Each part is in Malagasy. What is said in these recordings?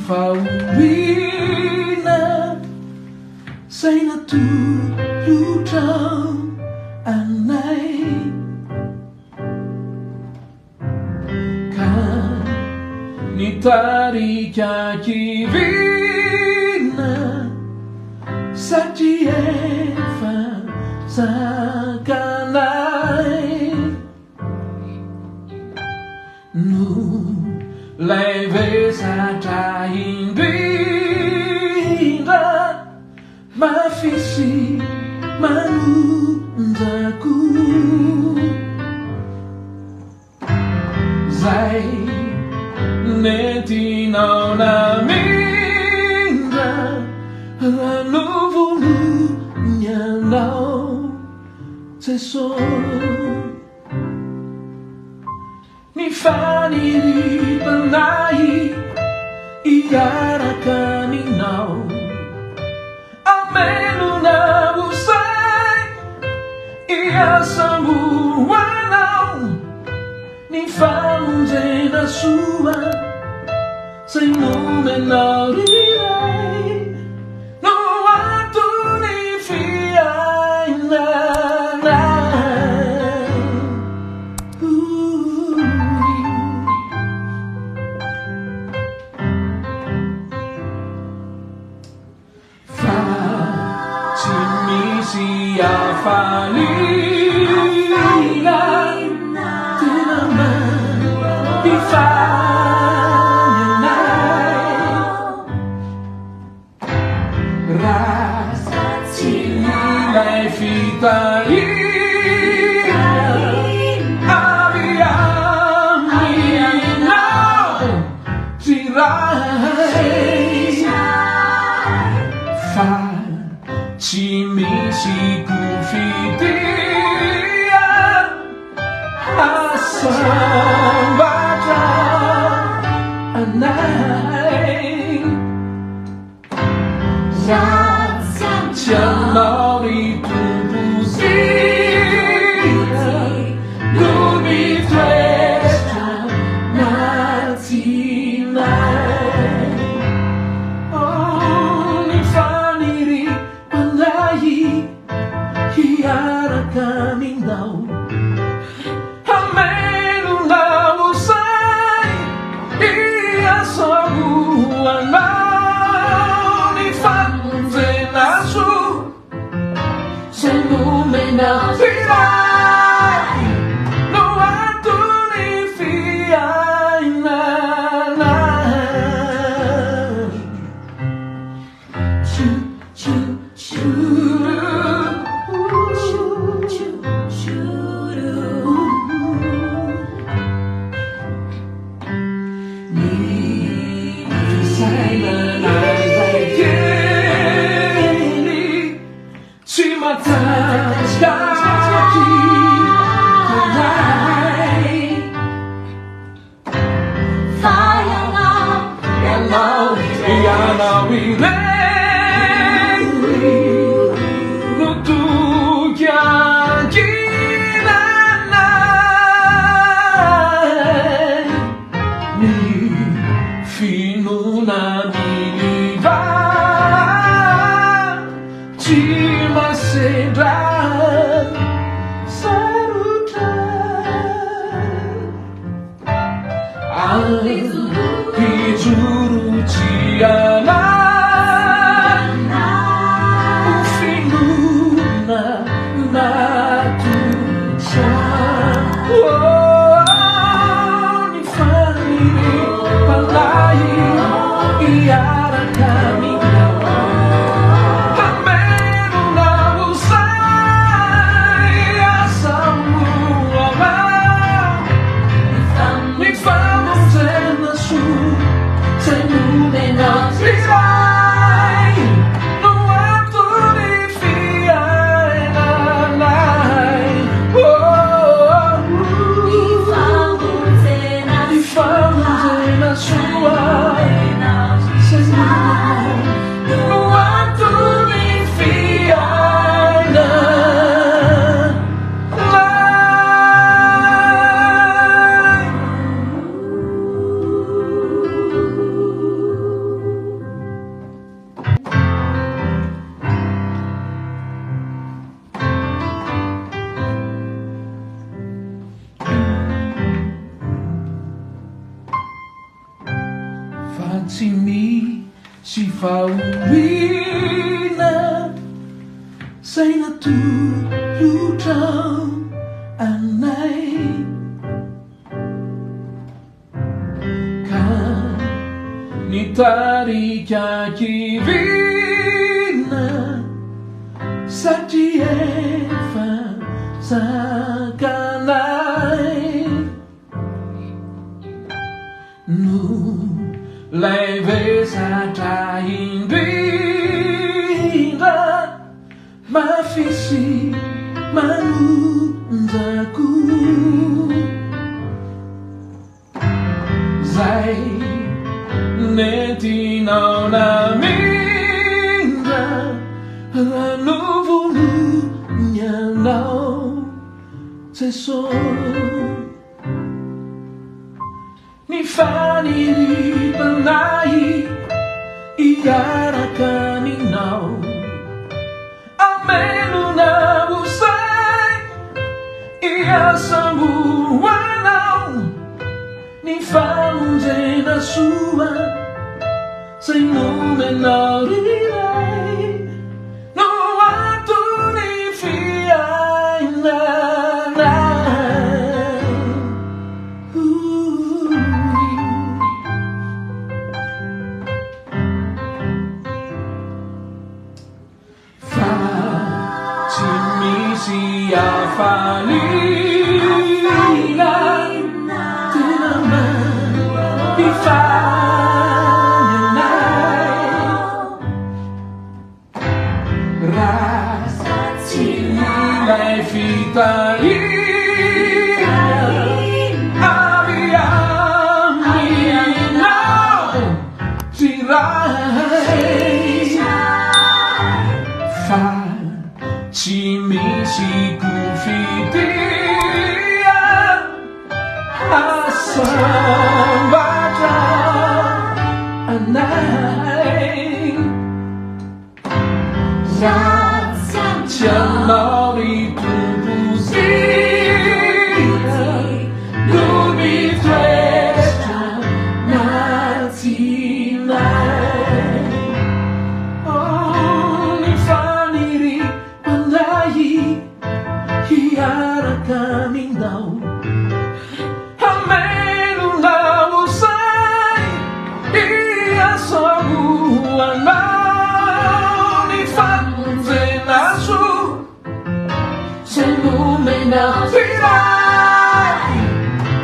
Faulina say na tu lutang anay kan nitari kivina sa tiefa sa kanay nu leve sa taindira mafisi manunzaku zai netinau na minda ranuvulu nyanau seso ni fani panai iara caminau amelu na usai ia sambu wanau ni fanze na sua sem nome na rirei no ato ni fiai na Siya falina tinaman bifanyanay rasa sinilay fitalina abiyaminaw siray Chimisi kufidia asam baca anai Jangan ditunggu Lumi twesta mati nai Oh ni faniri Hiara caminhau Ameno na usai Ia só rua não Ni fanze na su Sem lume na virai No ato ni fiai na Juro te amar O fim na tucha Ni fanire palai Iara caminhau Ameno na usai Asamu amar Ni famos na sua Sem lume na virai No ato de fiai na nai E vamos na sua Sem lume No ato de fiai na nai Sifaulina say natulutang anay Kanitari kakivina Satiefa sakanay Nu leve sa hindira mafisi manunzaku Zai netinau na minda ranuvulunya nau seso Ni fani panai iara kaninau Amelu na usai ia sambuanau Ni famuje na sua Sem nome na rilei No ato ni fiai na Siya falina Tinaman Bifanyanay Rasa Sinilay fitaina Aviaminaw Tiray Chimisi kufitia asam baca anai Jangan ditubusia Lumi tuesta natinai Oh, ni faniri Hiara kaminau Amelu na usai Ia sabuanau Ni fanze nasu Senume na firai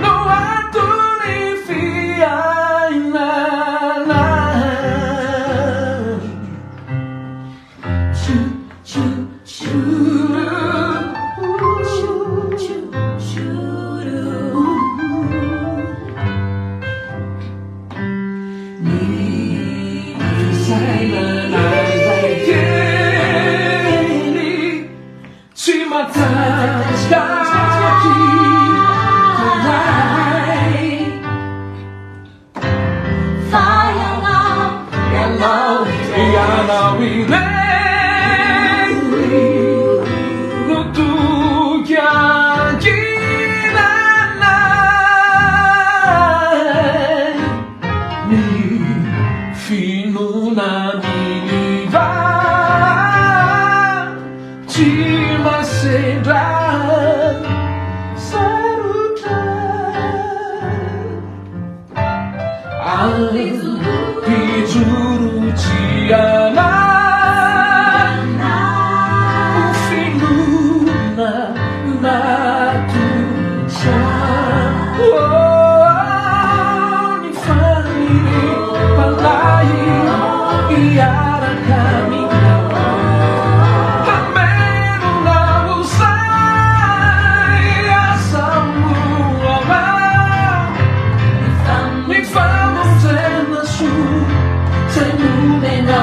No atu ni fiai na Dijuru ciana Ufinuna natuja Ni faniri palai Iara kaminau Amenu na usai Asamu amau Ni famu tena su Senume na